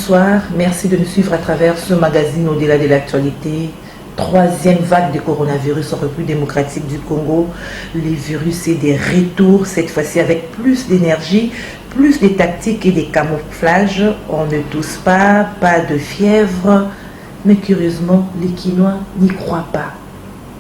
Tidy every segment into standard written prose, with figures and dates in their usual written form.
bonsoir. Merci de nous suivre à travers ce magazine Au-delà de l'actualité. Troisième vague de coronavirus en République démocratique du Congo. Les virus et des retours, cette fois-ci avec plus d'énergie, plus de tactiques et des camouflages. On ne tousse pas, pas de fièvre. Mais curieusement, les Quinois n'y croient pas.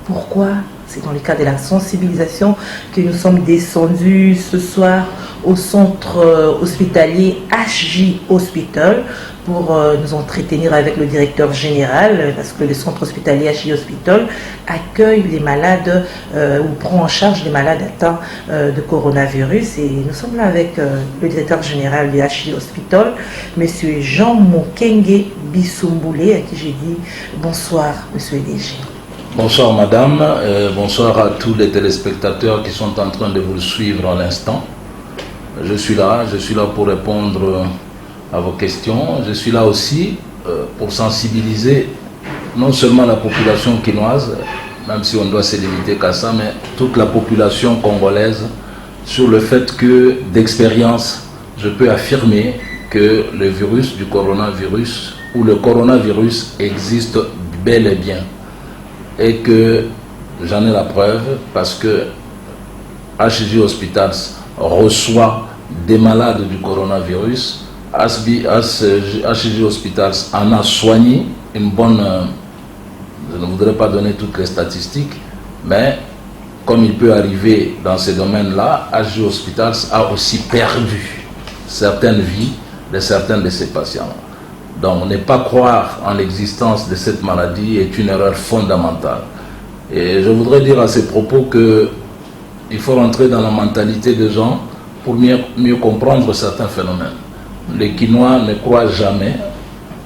Pourquoi? C'est dans le cadre de la sensibilisation que nous sommes descendus ce soir au centre hospitalier HJ Hospital pour nous entretenir avec le directeur général, parce que le centre hospitalier HJ Hospital accueille les malades ou prend en charge les malades atteints de coronavirus. Et nous sommes là avec le directeur général du HJ Hospital, M. Jean Mokenge Bissumboulé, à qui j'ai dit bonsoir, M. DG. Bonsoir madame, bonsoir à tous les téléspectateurs qui sont en train de vous suivre à l'instant. Je suis là pour répondre à vos questions. Je suis là aussi pour sensibiliser non seulement la population quinoise, même si on doit se limiter qu'à ça, mais toute la population congolaise sur le fait que d'expérience, je peux affirmer que le virus du coronavirus ou le coronavirus existe bel et bien. Et que j'en ai la preuve parce que HJ Hospitals reçoit des malades du coronavirus. HJ Hospitals en a soigné une bonne... je ne voudrais pas donner toutes les statistiques, mais comme il peut arriver dans ces domaines-là, HJ Hospitals a aussi perdu certaines vies de certains de ses patients. Donc, ne pas croire en l'existence de cette maladie est une erreur fondamentale. Et je voudrais dire à ces propos qu'il faut rentrer dans la mentalité des gens pour mieux comprendre certains phénomènes. Les Quinois ne croient jamais,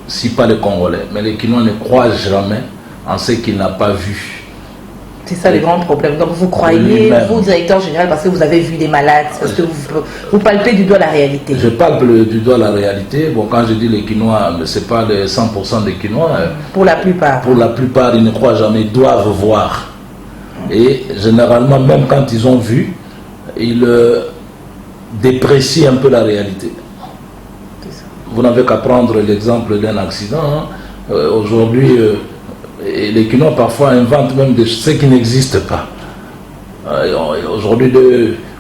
si pas les Congolais, mais les Quinois ne croient jamais en ce qu'ils n'ont pas vu. C'est ça le grand problème. Donc vous croyez, vous, directeur général, parce que vous avez vu des malades, parce que vous palpez du doigt la réalité. Je palpe du doigt la réalité. Bon, quand je dis les Quinois, ce n'est pas les 100% des Quinois. Pour la plupart. Pour la plupart, ils ne croient jamais, ils doivent voir. Et généralement, même quand ils ont vu, ils déprécient un peu la réalité. Vous n'avez qu'à prendre l'exemple d'un accident. Aujourd'hui, et les Quinois parfois inventent même ce qui n'existe pas. Aujourd'hui,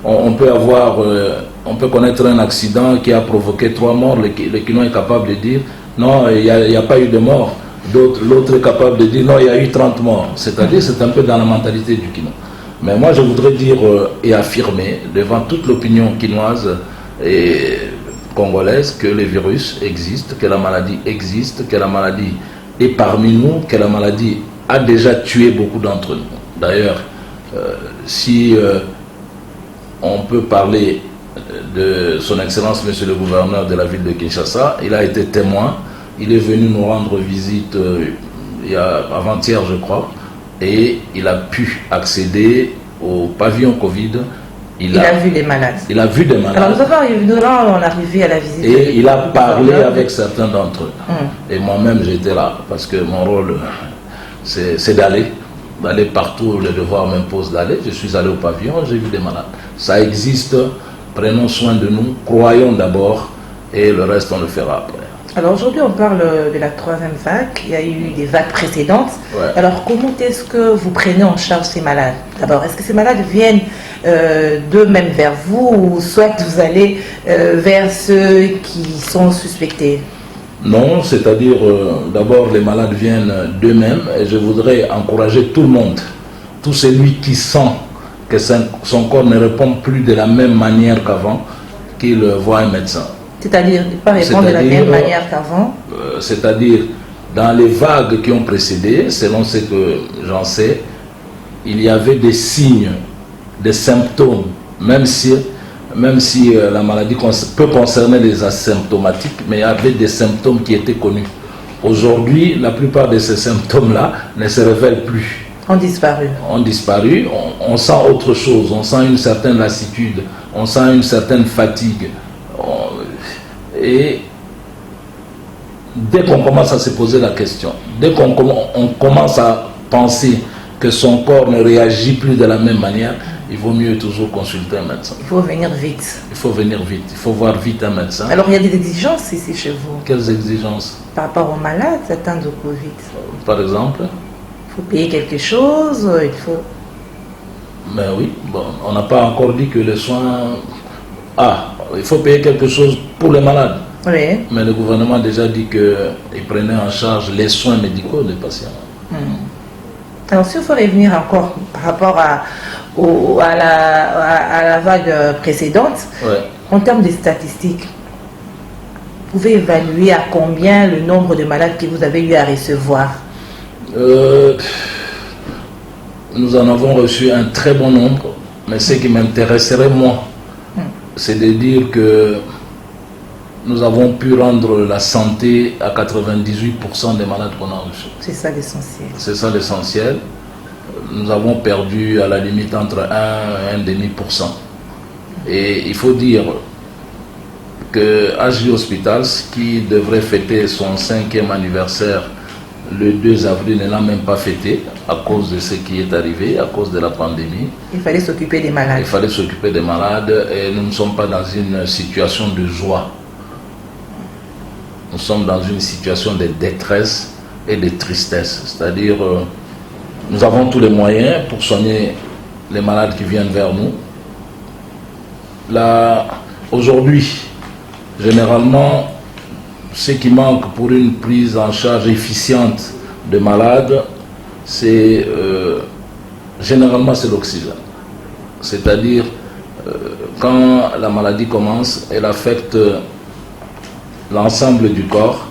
on peut connaître un accident qui a provoqué 3 morts. Le Quinois est capable de dire non, il n'y a pas eu de mort. L'autre est capable de dire non, il y a eu 30 morts. C'est-à-dire, c'est un peu dans la mentalité du Quinois. Mais moi, je voudrais dire et affirmer devant toute l'opinion quinoise et congolaise que les virus existent, que la maladie existe, que la maladie est parmi nous, que la maladie a déjà tué beaucoup d'entre nous. D'ailleurs, si on peut parler de son Excellence, Monsieur le Gouverneur de la ville de Kinshasa, il a été témoin, il est venu nous rendre visite avant-hier, je crois, et il a pu accéder au pavillon Covid. Il a vu des malades. Il a vu des malades. Alors nous allons arriver à la visite. Et il a parlé avec certains d'entre eux. Et moi-même j'étais là parce que mon rôle c'est d'aller partout où le devoir m'impose d'aller. Je suis allé au pavillon, j'ai vu des malades. Ça existe, prenons soin de nous, croyons d'abord et le reste on le fera après. Alors aujourd'hui on parle de la 3e vague, il y a eu des vagues précédentes. Ouais. Alors comment est-ce que vous prenez en charge ces malades? D'abord, est-ce que ces malades viennent d'eux-mêmes vers vous ou soit vous allez vers ceux qui sont suspectés? Non, c'est-à-dire d'abord les malades viennent d'eux-mêmes et je voudrais encourager tout le monde, tout celui qui sent que son corps ne répond plus de la même manière qu'avant, qu'il voit un médecin. C'est-à-dire ne pas répondre de la même manière qu'avant? C'est-à-dire dans les vagues qui ont précédé, selon ce que j'en sais, il y avait des signes, des symptômes, même si la maladie peut concerner les asymptomatiques, mais il y avait des symptômes qui étaient connus. Aujourd'hui, la plupart de ces symptômes-là ne se révèlent plus. Ont disparu. Ont disparu, on sent autre chose, on sent une certaine lassitude, on sent une certaine fatigue. Et dès qu'on commence à se poser la question, dès qu'on commence à penser que son corps ne réagit plus de la même manière, il vaut mieux toujours consulter un médecin. Il faut venir vite. Il faut venir vite, il faut voir vite un médecin. Alors il y a des exigences ici chez vous? Quelles exigences? Par rapport aux malades atteints de Covid. Par exemple? Il faut payer quelque chose, il faut... Mais oui, bon, on n'a pas encore dit que les soins... Ah, il faut payer quelque chose pour les malades. Oui. Mais le gouvernement a déjà dit qu'il prenait en charge les soins médicaux des patients. Alors si il faut revenir encore par rapport à la vague précédente, Ouais. en termes de statistiques, vous pouvez évaluer à combien le nombre de malades que vous avez eu à recevoir? Nous en avons reçu un très bon nombre, mais ce qui m'intéresserait moi, c'est de dire que nous avons pu rendre la santé à 98% des malades qu'on a reçus. C'est ça l'essentiel. C'est ça l'essentiel. Nous avons perdu à la limite entre 1 et 1,5%. Et il faut dire que HJ Hospitals, qui devrait fêter son 5e anniversaire le 2 avril, ne l'a même pas fêté à cause de ce qui est arrivé, à cause de la pandémie. Il fallait s'occuper des malades. Il fallait s'occuper des malades et nous ne sommes pas dans une situation de joie. Nous sommes dans une situation de détresse et de tristesse. C'est-à-dire, nous avons tous les moyens pour soigner les malades qui viennent vers nous. Là, aujourd'hui, généralement, ce qui manque pour une prise en charge efficiente de malades, c'est généralement c'est l'oxygène. C'est-à-dire, quand la maladie commence, elle affecte l'ensemble du corps,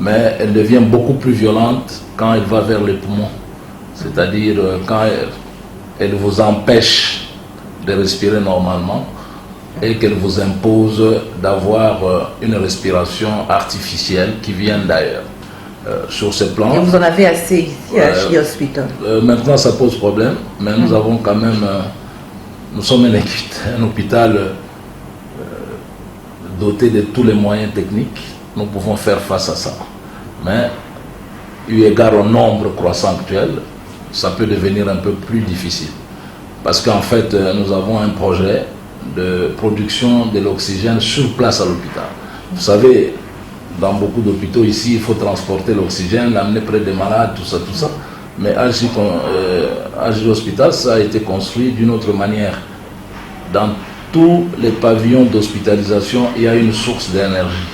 mais elle devient beaucoup plus violente quand elle va vers les poumons. C'est-à-dire quand elle vous empêche de respirer normalement et qu'elle vous impose d'avoir une respiration artificielle qui vient d'ailleurs. Sur ce plan... Et vous en avez assez ici à HJ Hospital. Maintenant, ça pose problème, mais nous avons quand même... nous sommes un hôpital doté de tous les moyens techniques. Nous pouvons faire face à ça. Mais, eu égard au nombre croissant actuel, ça peut devenir un peu plus difficile. Parce qu'en fait, nous avons un projet de production de l'oxygène sur place à l'hôpital. Vous savez, dans beaucoup d'hôpitaux ici, il faut transporter l'oxygène, l'amener près des malades, tout ça, tout ça. Mais HJ Hospital, ça a été construit d'une autre manière. Dans tous les pavillons d'hospitalisation, il y a une source d'énergie,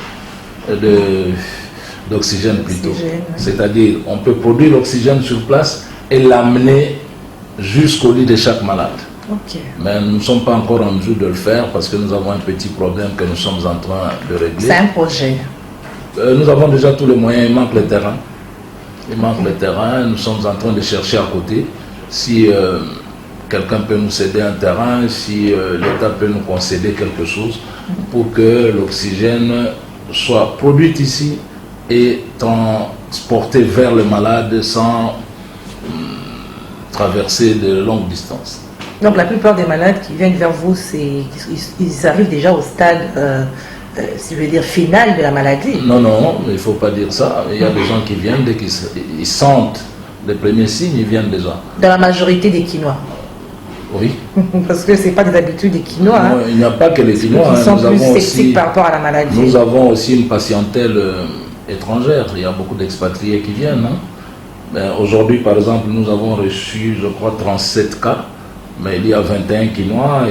d'oxygène plutôt. C'est-à-dire, on peut produire l'oxygène sur place et l'amener jusqu'au lit de chaque malade. Okay. Mais nous ne sommes pas encore en mesure de le faire parce que nous avons un petit problème que nous sommes en train de régler. C'est un projet. Nous avons déjà tous les moyens, il manque le terrain. Il manque le terrain, nous sommes en train de chercher à côté. Si quelqu'un peut nous céder un terrain, si l'État peut nous concéder quelque chose pour que l'oxygène soit produit ici et transporté vers le malade sans traverser de longues distances. Donc la plupart des malades qui viennent vers vous, ils arrivent déjà au stade, si je veux dire, final de la maladie. Non, non, il ne faut pas dire ça. Il y a des gens qui viennent, dès qu'ils sentent les premiers signes, ils viennent déjà. Dans la majorité des Quinois. Oui. Parce que ce n'est pas des habitudes des Quinois. Non, il n'y a pas que les Quinois. Ils sont plus sceptiques par rapport à la maladie. Nous avons aussi une patientèle étrangère. Il y a beaucoup d'expatriés qui viennent. Aujourd'hui, par exemple, nous avons reçu, je crois, 37 cas. Mais il y a 21 Quinois,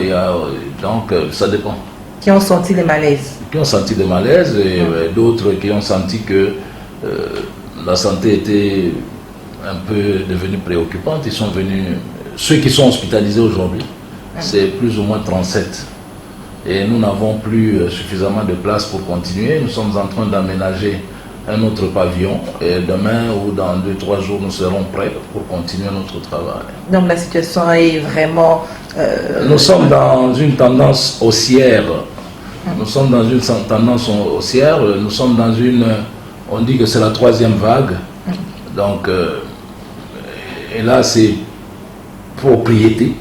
donc ça dépend. Qui ont senti les malaises. Qui ont senti des malaises et d'autres qui ont senti que la santé était un peu devenue préoccupante. Ils sont venus, ceux qui sont hospitalisés aujourd'hui, c'est plus ou moins 37. Et nous n'avons plus suffisamment de place pour continuer. Nous sommes en train d'aménager un autre pavillon et demain ou dans 2-3 jours nous serons prêts pour continuer notre travail. Donc la situation est vraiment... Nous sommes dans une tendance haussière. Nous sommes dans une tendance haussière. Nous sommes dans une... On dit que c'est la 3e vague. Donc, et là c'est propriété.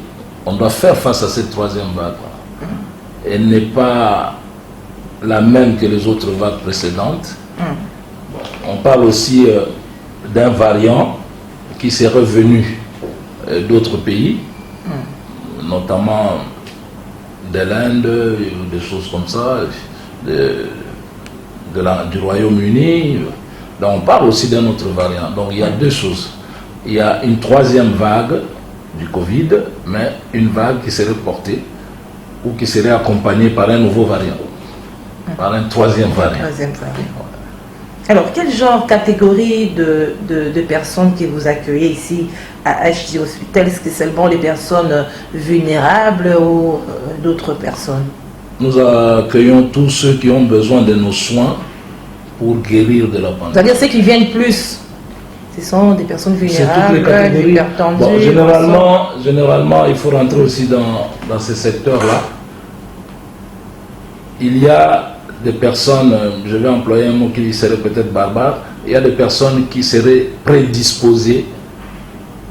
On doit faire face à cette 3e vague. Elle n'est pas la même que les autres vagues précédentes. On parle aussi d'un variant qui s'est revenu d'autres pays. notamment de l'Inde, des choses comme ça, du Royaume-Uni. Donc on parle aussi d'un autre variant. Donc il y a deux choses. Il y a une troisième vague du Covid, mais une vague qui serait portée ou qui serait accompagnée par un nouveau variant, par un troisième variant. Alors, quel genre, catégorie de personnes que vous accueillez ici à HD Hospital? Est-ce que c'est seulement les personnes vulnérables ou d'autres personnes? Nous accueillons tous ceux qui ont besoin de nos soins pour guérir de la pandémie. C'est-à-dire ceux qui viennent plus? Ce sont des personnes vulnérables, hypertendues. Bon, généralement, il faut rentrer aussi dans ces secteurs-là. Il y a des personnes, je vais employer un mot qui serait peut-être barbare, il y a des personnes qui seraient prédisposées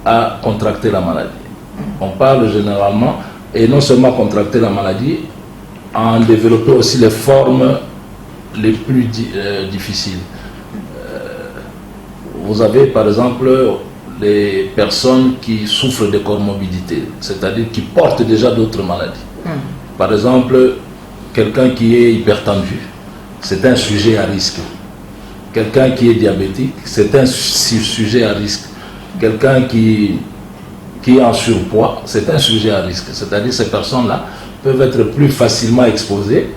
à contracter la maladie. On parle généralement, et non seulement contracter la maladie, en développer aussi les formes les plus difficiles. Vous avez par exemple les personnes qui souffrent de comorbidités, c'est-à-dire qui portent déjà d'autres maladies. Par exemple, quelqu'un qui est hypertendu, c'est un sujet à risque. Quelqu'un qui est diabétique, c'est un sujet à risque. Quelqu'un qui est en surpoids, c'est un sujet à risque. C'est-à-dire ces personnes-là peuvent être plus facilement exposées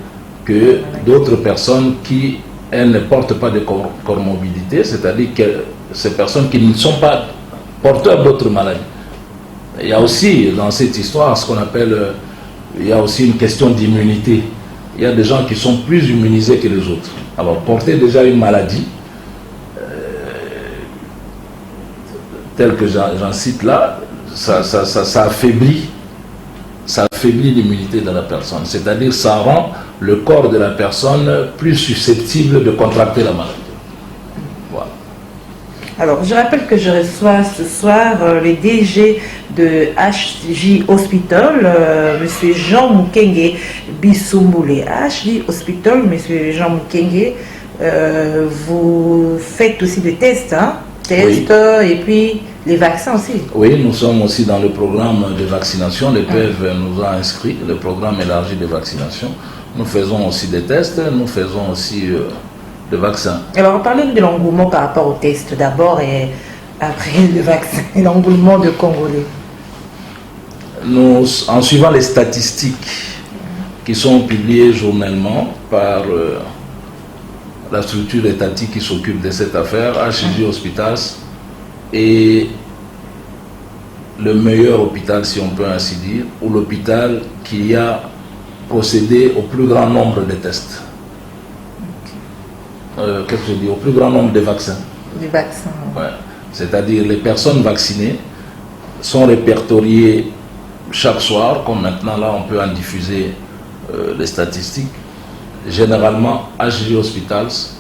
que d'autres personnes qui, elles, ne portent pas de comorbidité, c'est-à-dire que ces personnes qui ne sont pas porteurs d'autres maladies. Il y a aussi dans cette histoire ce qu'on appelle, il y a aussi une question d'immunité. Il y a des gens qui sont plus immunisés que les autres. Alors porter déjà une maladie, telle que j'en cite là, ça affaiblit l'immunité de la personne. C'est-à-dire ça rend le corps de la personne plus susceptible de contracter la maladie. Voilà. Alors, je rappelle que je reçois ce soir le DG de HD Hospital, M. Jean Mukenge Bissumboulé. HD Hospital, M. Jean Mukenge, vous faites aussi des tests, hein? Tests, oui. Et puis les vaccins aussi. Oui, nous sommes aussi dans le programme de vaccination. Le PEV nous a inscrit, le programme élargi de vaccination. Nous faisons aussi des tests, nous faisons aussi des vaccins. Alors, parlons de l'engouement par rapport aux tests d'abord et après le vaccin, l'engouement de Congolais. Nous, en suivant les statistiques qui sont publiées journellement par la structure étatique qui s'occupe de cette affaire, HD Hospitals, est le meilleur hôpital, si on peut ainsi dire, ou l'hôpital qui a procédé au plus grand nombre de tests. Qu'est-ce que je dis? Au plus grand nombre de vaccins. Des vaccins. Ouais. C'est-à-dire les personnes vaccinées sont répertoriées chaque soir, comme maintenant là on peut en diffuser les statistiques. Généralement, HD Hospitals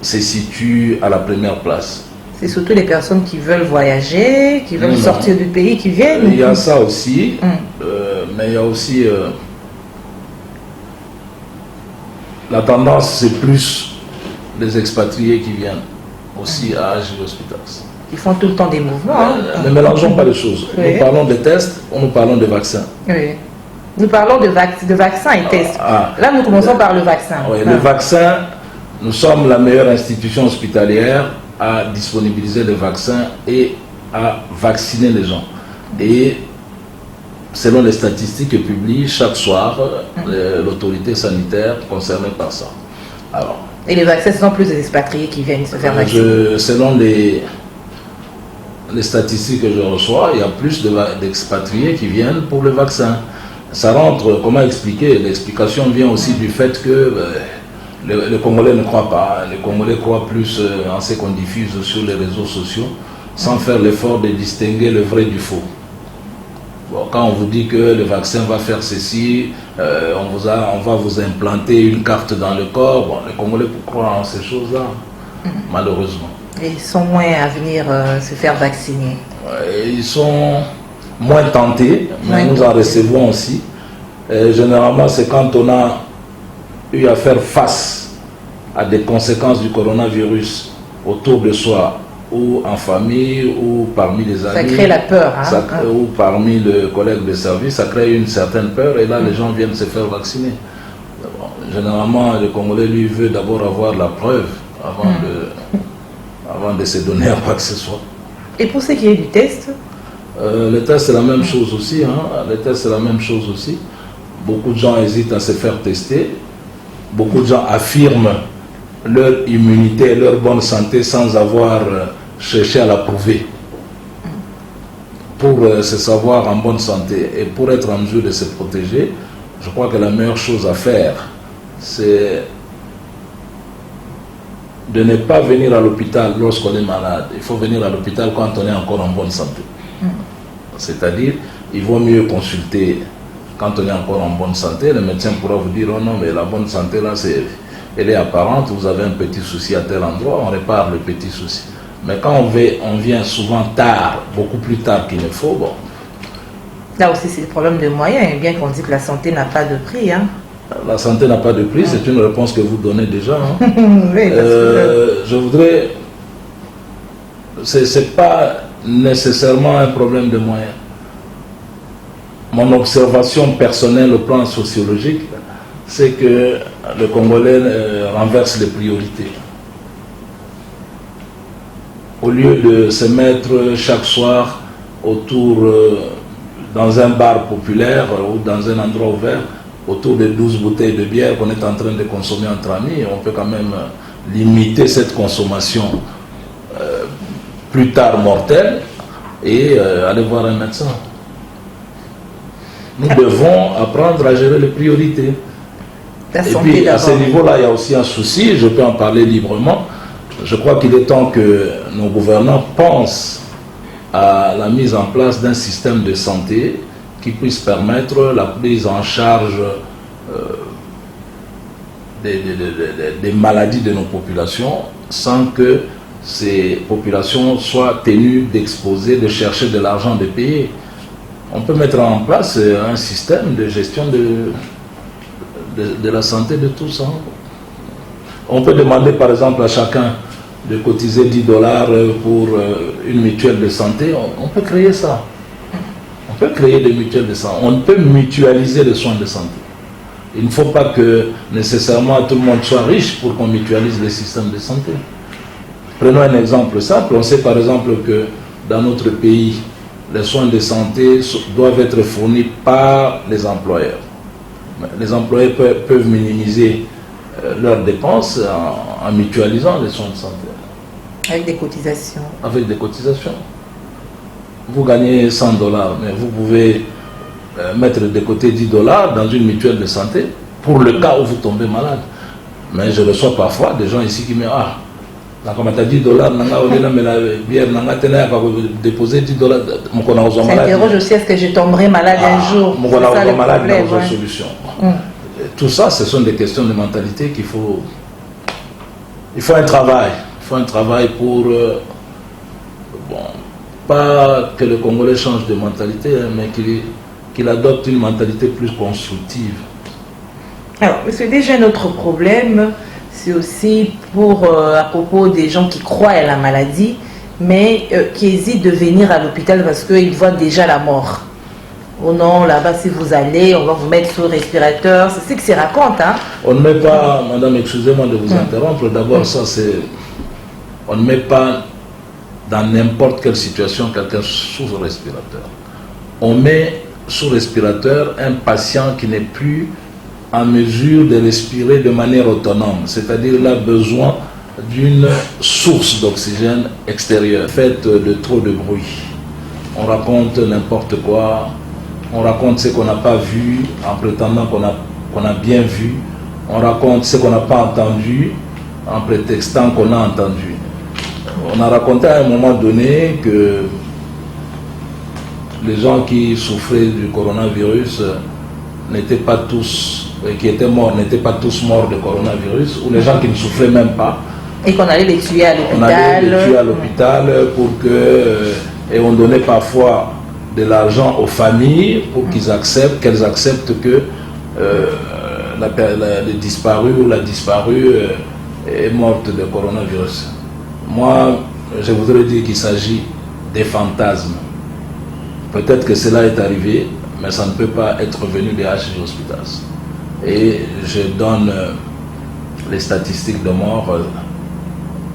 se situe à la première place. C'est surtout les personnes qui veulent voyager, qui veulent sortir du pays, qui viennent. Il y a ça aussi, mais il y a aussi la tendance, c'est plus les expatriés qui viennent aussi à HD Hospitals. Ils font tout le temps des mouvements. Ne mélangeons pas les choses. Oui. Nous parlons de tests ou nous parlons de vaccins. Oui. Nous parlons de vaccins et tests. Là, nous commençons par le vaccin. Oui, le vaccin, nous sommes la meilleure institution hospitalière à disponibiliser les vaccins et à vacciner les gens. Et selon les statistiques que publie chaque soir l'autorité sanitaire concernée par ça. Alors, et les vaccins, ce sont plus des expatriés qui viennent se faire vacciner. Selon les statistiques que je reçois, il y a plus d'expatriés qui viennent pour le vaccin. Ça rentre, comment expliquer? L'explication vient aussi du fait que les Congolais ne croient pas. Les Congolais croient plus en ce qu'on diffuse sur les réseaux sociaux, sans faire l'effort de distinguer le vrai du faux. Bon, quand on vous dit que le vaccin va faire ceci, on va vous implanter une carte dans le corps, bon, les Congolais croient en ces choses-là, malheureusement. Et ils sont moins à venir se faire vacciner. Ils sont moins tentés, mais nous en recevons aussi. Généralement, c'est quand on a eu à faire face à des conséquences du coronavirus autour de soi ou en famille, ou parmi les amis. Ça crée la peur. Hein? Ou parmi les collègues de service, ça crée une certaine peur et là les gens viennent se faire vacciner. Bon, généralement, le Congolais lui veut d'abord avoir la preuve avant de se donner à quoi que ce soit. Et pour ce qui est du test? Le test c'est la même chose aussi. Le test c'est la même chose aussi. Beaucoup de gens hésitent à se faire tester. Beaucoup de gens affirment leur immunité et leur bonne santé sans avoir cherché à la prouver. Pour se savoir en bonne santé et pour être en mesure de se protéger, je crois que la meilleure chose à faire, c'est de ne pas venir à l'hôpital lorsqu'on est malade. Il faut venir à l'hôpital quand on est encore en bonne santé. C'est-à-dire, il vaut mieux consulter quand on est encore en bonne santé. Le médecin pourra vous dire, oh non, mais la bonne santé là, elle est apparente, vous avez un petit souci à tel endroit, on répare le petit souci. Mais quand on vient souvent tard, beaucoup plus tard qu'il ne faut, bon. Là aussi, c'est le problème de moyens, bien qu'on dit que la santé n'a pas de prix. Hein. La santé n'a pas de prix, c'est une réponse que vous donnez déjà. Hein. Oui, je voudrais... C'est pas nécessairement un problème de moyens. Mon observation personnelle au plan sociologique, c'est que le Congolais renverse les priorités. Au lieu de se mettre chaque soir autour, dans un bar populaire ou dans un endroit ouvert, autour de 12 bouteilles de bière qu'on est en train de consommer entre amis, on peut quand même limiter cette consommation plus tard mortelle et aller voir un médecin. Nous devons apprendre à gérer les priorités. Et puis à ce niveau-là, il y a aussi un souci, je peux en parler librement. Je crois qu'il est temps que nos gouvernants pensent à la mise en place d'un système de santé qui puisse permettre la prise en charge des maladies de nos populations sans que ces populations soient tenues d'exposer, de chercher de l'argent, de payer. On peut mettre en place un système de gestion de la santé de tous. Hein. On peut demander par exemple à chacun de cotiser $10 pour une mutuelle de santé. On peut créer ça. On peut créer des mutuelles de santé. On peut mutualiser les soins de santé. Il ne faut pas que nécessairement tout le monde soit riche pour qu'on mutualise les systèmes de santé. Prenons un exemple simple. On sait par exemple que dans notre pays, les soins de santé doivent être fournis par les employeurs. Les employeurs peuvent minimiser leurs dépenses en mutualisant les soins de santé. Avec des cotisations. Avec des cotisations. Vous gagnez $100, mais vous pouvez mettre de côté $10 dans une mutuelle de santé pour le cas où vous tombez malade. Mais je reçois parfois des gens ici qui me disent, ah, comme tu as $10, mais la bière, déposer $10. S'interroge aussi, est-ce que je tomberai malade un jour? C'est ça le problème, solution. Tout ça, ce sont des questions de mentalité qu'il faut... Il faut un travail. Il faut un travail pour... pas que le Congolais change de mentalité, mais qu'il adopte une mentalité plus constructive. Alors, c'est déjà notre problème. C'est aussi à propos des gens qui croient à la maladie, mais qui hésitent de venir à l'hôpital parce qu'ils voient déjà la mort. Oh non, là-bas, si vous allez, on va vous mettre sous respirateur. C'est ce que c'est raconte, hein? On ne met pas, madame, excusez-moi de vous interrompre. D'abord, ça c'est... On ne met pas dans n'importe quelle situation quelqu'un sous respirateur. On met sous respirateur un patient qui n'est plus en mesure de respirer de manière autonome, c'est-à-dire il a besoin d'une source d'oxygène extérieure, faite de trop de bruit. On raconte n'importe quoi, on raconte ce qu'on n'a pas vu en prétendant qu'on a bien vu, on raconte ce qu'on n'a pas entendu en prétextant qu'on a entendu. On a raconté à un moment donné que les gens qui souffraient du coronavirus n'étaient pas tous, qui étaient morts, n'étaient pas tous morts de coronavirus, ou les gens qui ne souffraient même pas. Et qu'on allait les tuer à l'hôpital. On allait les tuer à l'hôpital pour que... Et on donnait parfois de l'argent aux familles pour qu'elles acceptent que le disparu ou la disparue est morte de coronavirus. Moi, je voudrais dire qu'il s'agit des fantasmes. Peut-être que cela est arrivé, mais ça ne peut pas être venu des HJ Hospitals. Et je donne les statistiques de mort.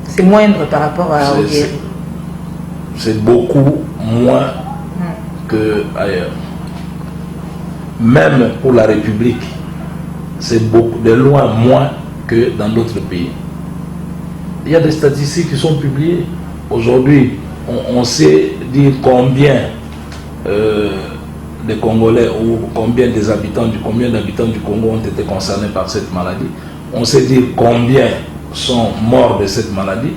C'est moindre par rapport à Oguéry. C'est beaucoup moins qu'ailleurs. Même pour la République, c'est beaucoup de loin moins que dans d'autres pays. Il y a des statistiques qui sont publiées. Aujourd'hui, on sait dire combien des Congolais ou combien d'habitants du Congo ont été concernés par cette maladie. On sait dire combien sont morts de cette maladie.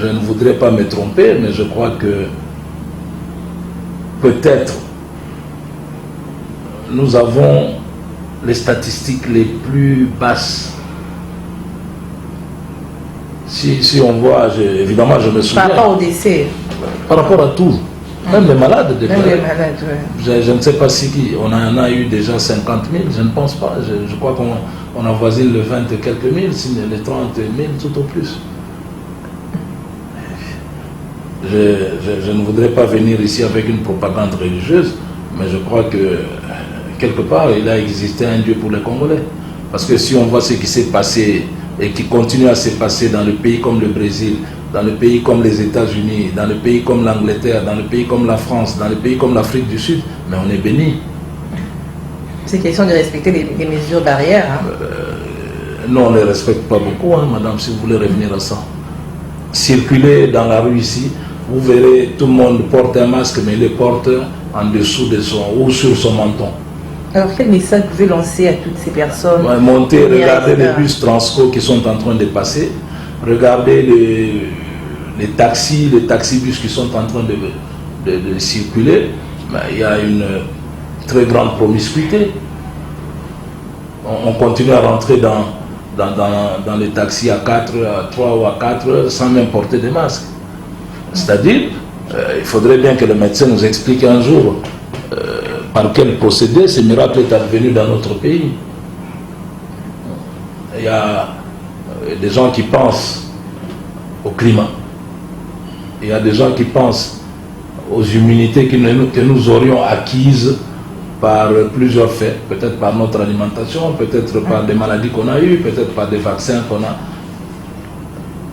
Je ne voudrais pas me tromper, mais je crois que peut-être nous avons les statistiques les plus basses. Si on voit, évidemment je me souviens. Par rapport au décès. Par rapport à tout. Même les malades. Même les malades, ouais. Je ne sais pas si on en a eu déjà 50 000, je ne pense pas. Je crois qu'on avoisine le 20 et quelques mille, les 30 000 tout au plus. Je ne voudrais pas venir ici avec une propagande religieuse, mais je crois que quelque part il a existé un Dieu pour les Congolais. Parce que si on voit ce qui s'est passé et qui continue à se passer dans le pays comme le Brésil, dans le pays comme les États-Unis, dans le pays comme l'Angleterre, dans le pays comme la France, dans le pays comme l'Afrique du Sud, mais on est béni. C'est question de respecter les mesures barrières. Hein. Non, on ne les respecte pas beaucoup, hein, madame, si vous voulez revenir à ça. Circuler dans la rue ici, vous verrez tout le monde porte un masque, mais il le porte en dessous de son ou sur son menton. Alors quel message vous pouvez lancer à toutes ces personnes? Montez, regardez les bus Transco qui sont en train de passer, regardez les taxibus qui sont en train de circuler. Il y a une très grande promiscuité. On continue à rentrer dans les taxis à 4, à 3 ou à 4 sans même porter de masque. C'est-à-dire, il faudrait bien que le médecin nous explique un jour par quel procédé ce miracle est advenu dans notre pays. Il y a des gens qui pensent au climat. Il y a des gens qui pensent aux immunités que nous aurions acquises par plusieurs faits, peut-être par notre alimentation, peut-être par des maladies qu'on a eues, peut-être par des vaccins qu'on a.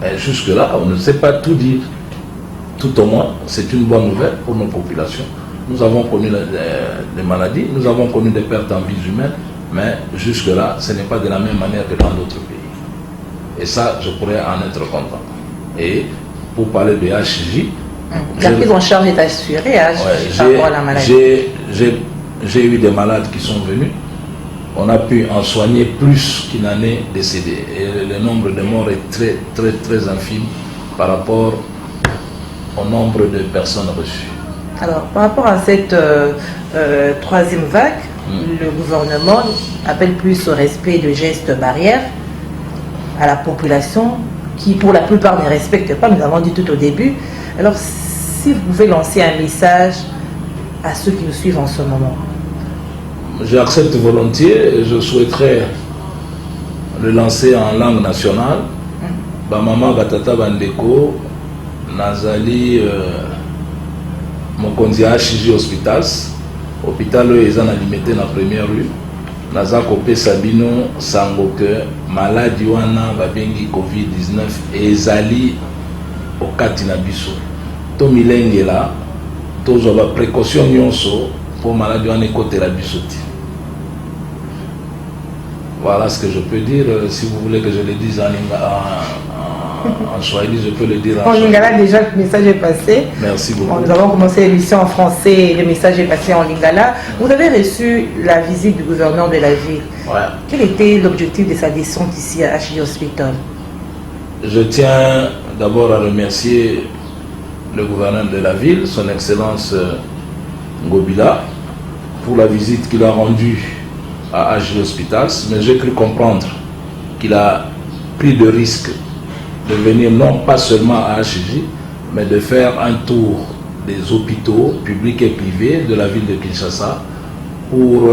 Mais jusque-là, on ne sait pas tout dire. Tout au moins, c'est une bonne nouvelle pour nos populations. Nous avons connu des maladies, nous avons connu des pertes en vies humaines, mais jusque-là, ce n'est pas de la même manière que dans d'autres pays. Et ça, je pourrais en être content. Et pour parler de HJ... La prise en charge est assurée par rapport à la maladie. J'ai eu des malades qui sont venus. On a pu en soigner plus qu'il n'en est décédé. Et le nombre de morts est très, très, très infime par rapport au nombre de personnes reçues. Alors, par rapport à cette troisième vague, le gouvernement appelle plus au respect de gestes barrières à la population qui, pour la plupart, ne respecte pas. Nous avons dit tout au début. Alors, si vous pouvez lancer un message à ceux qui nous suivent en ce moment. J'accepte volontiers et je souhaiterais le lancer en langue nationale. Bamama Batata Bandeko, Nazali Mokonzi HJ Hospitals, hôpital ils en alimité dans la première rue. Naza Kopé Sabino Sangoke, maladie wana babengi Covid-19 ezali okati na biso. To milenge là, tozo ba précaution nyonso pour maladie wana ekotela biso ti. Voilà ce que je peux dire. Si vous voulez que je le dise en Swahili, je peux le dire en lingala. Déjà, le message est passé. Merci beaucoup. Nous avons commencé l'émission en français et le message est passé en lingala. Vous avez reçu la visite du gouverneur de la ville. Ouais. Quel était l'objectif de sa descente ici à HJ Hospital? Je tiens d'abord à remercier le gouverneur de la ville, son Excellence Ngobila, pour la visite qu'il a rendue à HJ Hospitals, mais j'ai cru comprendre qu'il a pris le risque de venir non pas seulement à HJ, mais de faire un tour des hôpitaux publics et privés de la ville de Kinshasa pour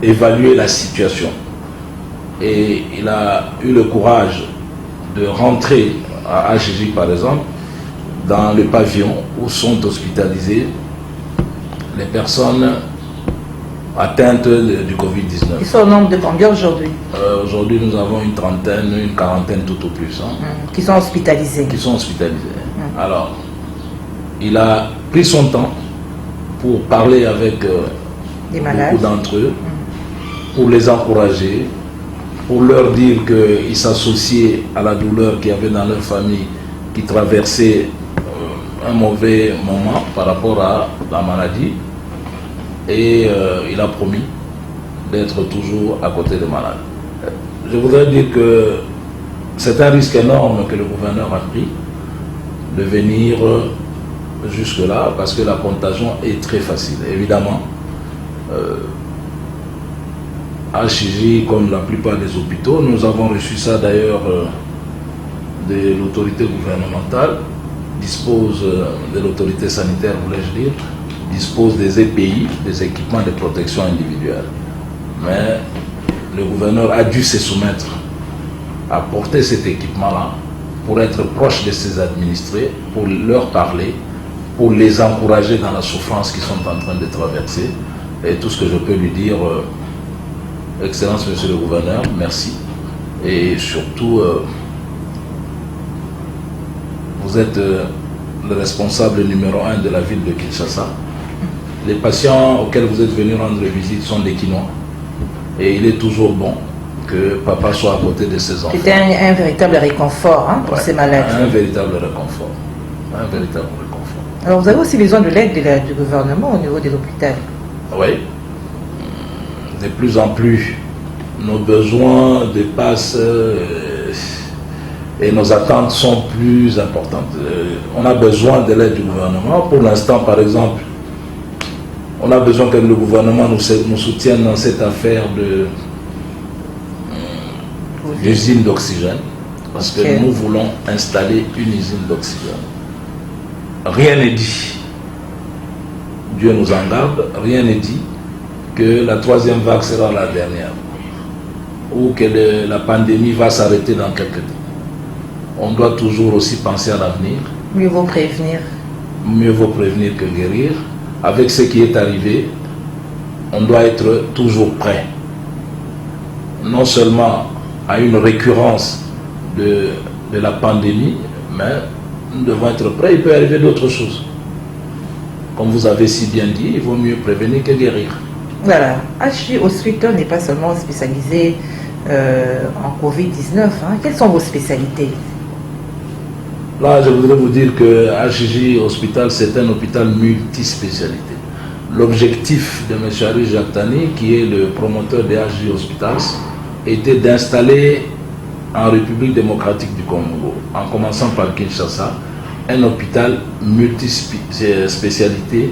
évaluer la situation. Et il a eu le courage de rentrer à HJ par exemple, dans le pavillon où sont hospitalisées les personnes atteintes du Covid-19. Ils sont au nombre de combien aujourd'hui? Aujourd'hui, nous avons une trentaine, une quarantaine tout au plus. Qui sont hospitalisés. Qui sont hospitalisés. Alors, il a pris son temps pour parler avec beaucoup d'entre eux, pour les encourager, pour leur dire qu'ils s'associaient à la douleur qu'il y avait dans leur famille, qui traversait un mauvais moment par rapport à la maladie. Et il a promis d'être toujours à côté des malades. Je voudrais dire que c'est un risque énorme que le gouverneur a pris de venir jusque-là parce que la contagion est très facile. Évidemment, à HJ, comme la plupart des hôpitaux, nous avons reçu ça d'ailleurs de l'autorité gouvernementale, dispose de l'autorité sanitaire, voulais-je dire, dispose des EPI, des équipements de protection individuelle. Mais le gouverneur a dû se soumettre à porter cet équipement-là pour être proche de ses administrés, pour leur parler, pour les encourager dans la souffrance qu'ils sont en train de traverser. Et tout ce que je peux lui dire, Excellence Monsieur le Gouverneur, merci. Et surtout, vous êtes le responsable numéro 1 de la ville de Kinshasa. Les patients auxquels vous êtes venus rendre visite sont des Quinois. Et il est toujours bon que papa soit à côté de ses enfants. C'était un véritable réconfort pour ces malades. Un véritable réconfort. Un véritable réconfort. Alors vous avez aussi besoin de l'aide du gouvernement au niveau des hôpitaux. Oui. De plus en plus, nos besoins dépassent et nos attentes sont plus importantes. On a besoin de l'aide du gouvernement. Pour l'instant, par exemple, on a besoin que le gouvernement nous soutienne dans cette affaire d'usine d'oxygène, parce que nous voulons installer une usine d'oxygène. Rien n'est dit, Dieu nous en garde, rien n'est dit que la troisième vague sera la dernière, ou que la pandémie va s'arrêter dans quelques temps. On doit toujours aussi penser à l'avenir. Mieux vaut prévenir. Mieux vaut prévenir que guérir. Avec ce qui est arrivé, on doit être toujours prêt. Non seulement à une récurrence de la pandémie, mais nous devons être prêts. Il peut arriver d'autres choses. Comme vous avez si bien dit, il vaut mieux prévenir que guérir. Voilà. HJ Hospital n'est pas seulement spécialisé en Covid-19. Quelles sont vos spécialités? Là, je voudrais vous dire que HJ Hospital, c'est un hôpital multispécialité. L'objectif de M. Ari Jactani, qui est le promoteur de HJ Hospitals, était d'installer en République démocratique du Congo, en commençant par Kinshasa, un hôpital multispécialité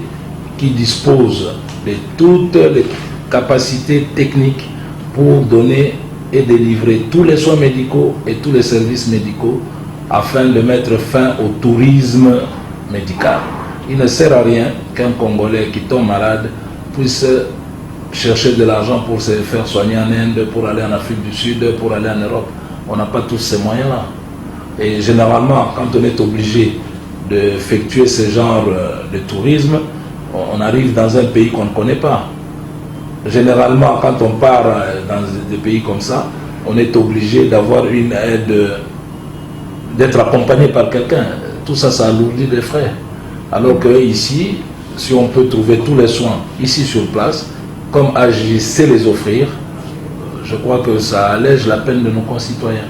qui dispose de toutes les capacités techniques pour donner et délivrer tous les soins médicaux et tous les services médicaux afin de mettre fin au tourisme médical. Il ne sert à rien qu'un Congolais qui tombe malade puisse chercher de l'argent pour se faire soigner en Inde, pour aller en Afrique du Sud, pour aller en Europe. On n'a pas tous ces moyens-là. Et généralement, quand on est obligé d'effectuer ce genre de tourisme, on arrive dans un pays qu'on ne connaît pas. Généralement, quand on part dans des pays comme ça, on est obligé d'avoir une aide, d'être accompagné par quelqu'un. Tout ça, ça alourdit les frais. Alors qu'ici, si on peut trouver tous les soins ici sur place, comme AJ sait les offrir, je crois que ça allège la peine de nos concitoyens.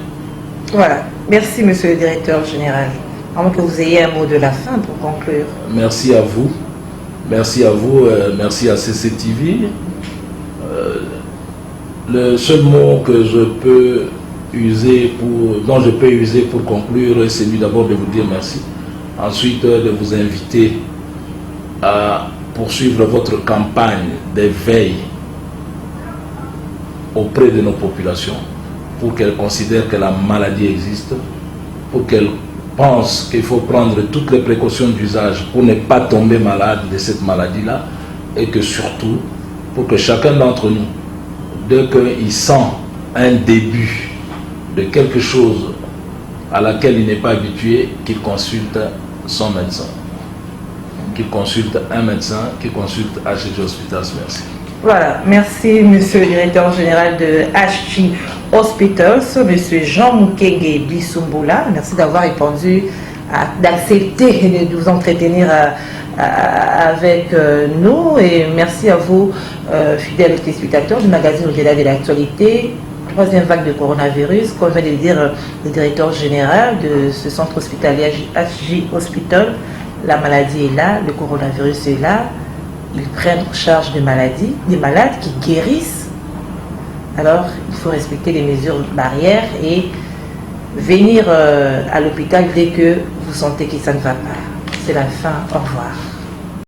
Voilà. Merci, monsieur le directeur général. À moins que vous ayez un mot de la fin pour conclure. Merci à vous. Merci à vous. Merci à CCTV. Le seul mot que je peux dont je peux user pour conclure, c'est lui d'abord de vous dire merci. Ensuite, de vous inviter à poursuivre votre campagne d'éveil auprès de nos populations pour qu'elles considèrent que la maladie existe, pour qu'elles pensent qu'il faut prendre toutes les précautions d'usage pour ne pas tomber malade de cette maladie-là, et que surtout, pour que chacun d'entre nous, dès qu'il sent un début de quelque chose à laquelle il n'est pas habitué, qu'il consulte son médecin. Qu'il consulte un médecin, qu'il consulte HG Hospitals. Merci. Voilà, merci monsieur le directeur général de HG Hospitals, monsieur Jean Mukenge Bisumbola. Merci d'avoir répondu, d'accepter de vous entretenir avec nous, et merci à vous, fidèles téléspectateurs du magazine Au-delà de l'actualité. Troisième vague de coronavirus, comme vient de le dire le directeur général de ce centre hospitalier HG Hospital. La maladie est là, le coronavirus est là. Ils prennent en charge des maladies, des malades qui guérissent. Alors, il faut respecter les mesures barrières et venir à l'hôpital dès que vous sentez que ça ne va pas. C'est la fin. Au revoir.